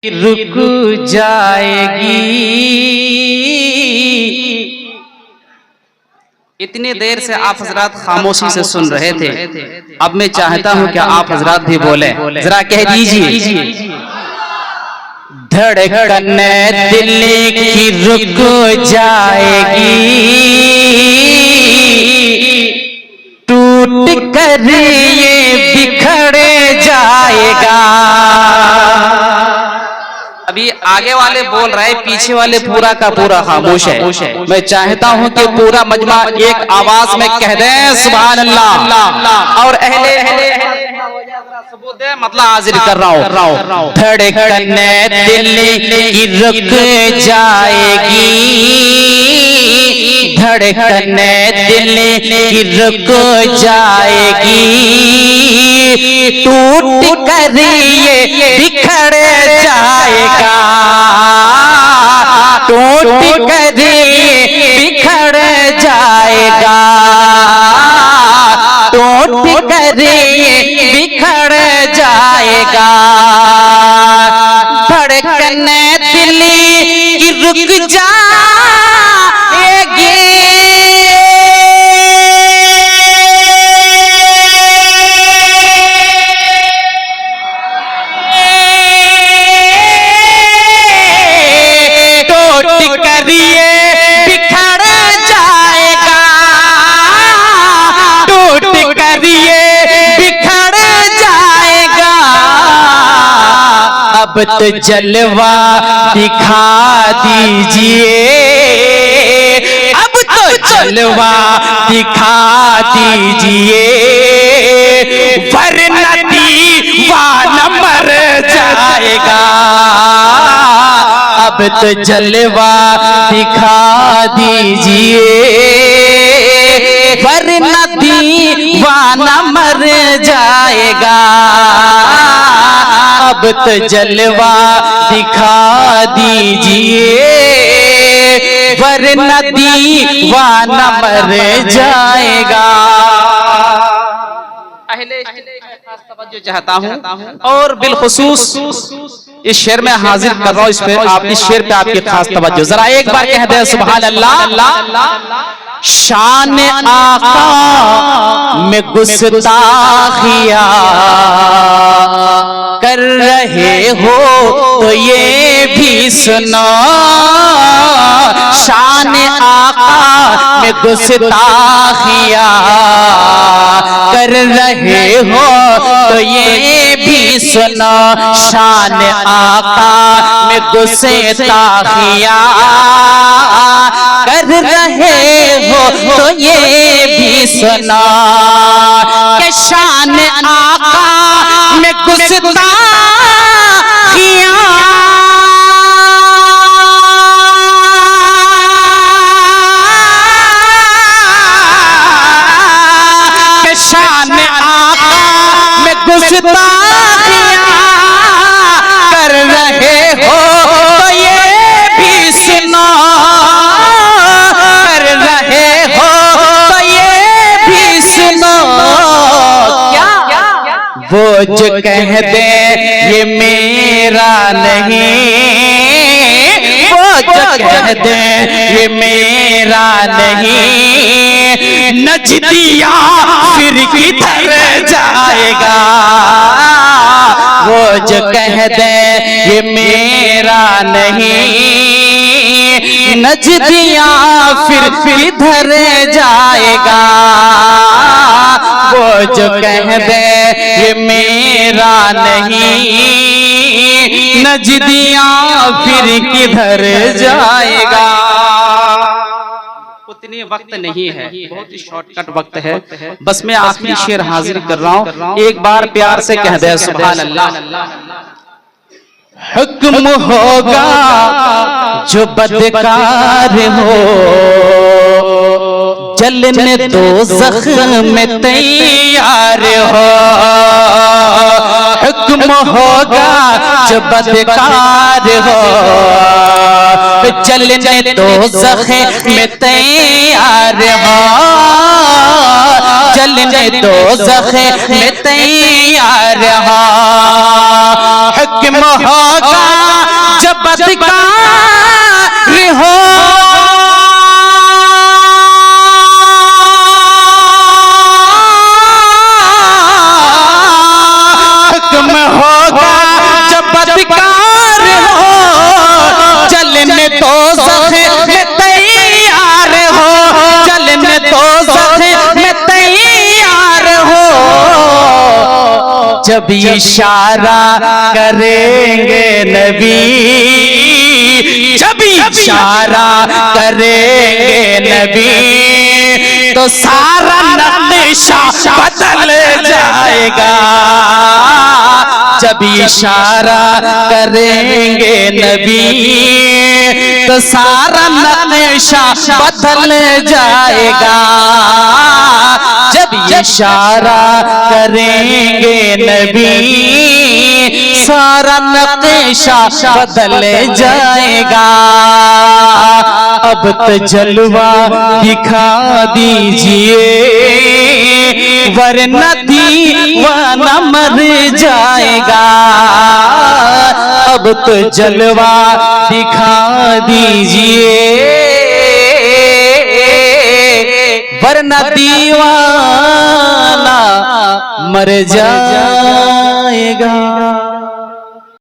रुक जाएगी। इतनी देर से आप हजरात खामोशी से सुन रहे थे, अब मैं चाहता हूं कि आप हजरात भी बोले, जरा कह दीजिए। धड़कन दिल की रुक जाएगी, टूट कर ये बिखर जाएगा। अभी आगे वाले बोल रहे, पीछे वाले पूरा का पूरा खामोश है। मैं चाहता हूं कि पूरा मजमा एक आवाज में कह दें सुभान अल्लाह। और सबूत है, मतलब हाजिर कर रहा हूं। धड़कन दिल की रुक जाएगी, धड़कन दिल की रुक जाएगी, टूट कर ये बिखर जाएगा, टूट कर ये बिखर जाएगा, टूट कर ये बिखर जाएगा। धड़कन दिल की रुक जाएगी, टूट कर ये बिखर जाएगा, टूट कर ये बिखर जाएगा। अब तो जलवा दिखा दीजिए, अब तो जलवा दिखा दीजिए, वरना दीवाना मर जाएगा। अब तो जलवा दिखा दीजिए, वरना दीवाना मर जाएगा। अब तो जलवा दिखा दीजिए, वरना दीवाना मर जाएगा। खास तवज्जो चाहता हूं और बिलखुसूस इस शेर में हाजिर कर रहा हूं, इस पे आप इस शेर पे आपकी खास तवज्जो, जरा एक बार कह दे सुभान अल्लाह। शान आका में गुस्ताखिया कर रहे हो तो ये भी सुनो, शान आका में गुस्ताखिया कर रहे हो तो ये भी सुनो, शान आका में गुस्ताखिया कर रहे हो तो ये भी सुना, कि शान आका में गुस्ताखिया के शान आका में गुस्ताखिया कर रहे हो तो ये भी सुना, कर रहे हो तो ये भी सुनो। वो जो कह दे ये मेरा नहीं, वो जो कह दे ये मेरा नहीं, नजदिया फिर किधर जाएगा। वो जो कह दे ये मेरा नहीं, नजदिया फिर किधर जाएगा। वो जो कह दे ये मेरा नहीं, नजदिया फिर किधर जाएगा। उतनी वक्त नहीं है, बहुत ही शॉर्टकट वक्त है, बस मैं आखिरी शेर हाजिर कर रहा हूं, एक बार प्यार से कह दे सुभान अल्लाह। हुक्म होगा जो बदकार हो, जलने दोज़ख में तैयार हो। हुक्म होगा जो बदकार हो, जलने दोज़ख में तैयार हो, जलने दोज़ख में तैयार हो। हुक्म होगा जब बदकार हो हुक्म होगा जब बदकार हो चलने तो में तैयार हो चलने तो में तैयार हो जब इशारा करेंगे नबी जब इशारा करेंगे नबी तो सारा नक्शा बदल जाएगा जब इशारा करेंगे नबी तो सारा नक्शा बदल जाएगा जब इशारा करेंगे नबी सारा नक्शा बदल जाएगा अब तो जलवा दिखा दीजिए वरना दीवाना मर जाएगा अब तो जलवा दिखा दीजिए वरना दीवाना मर जाएगा।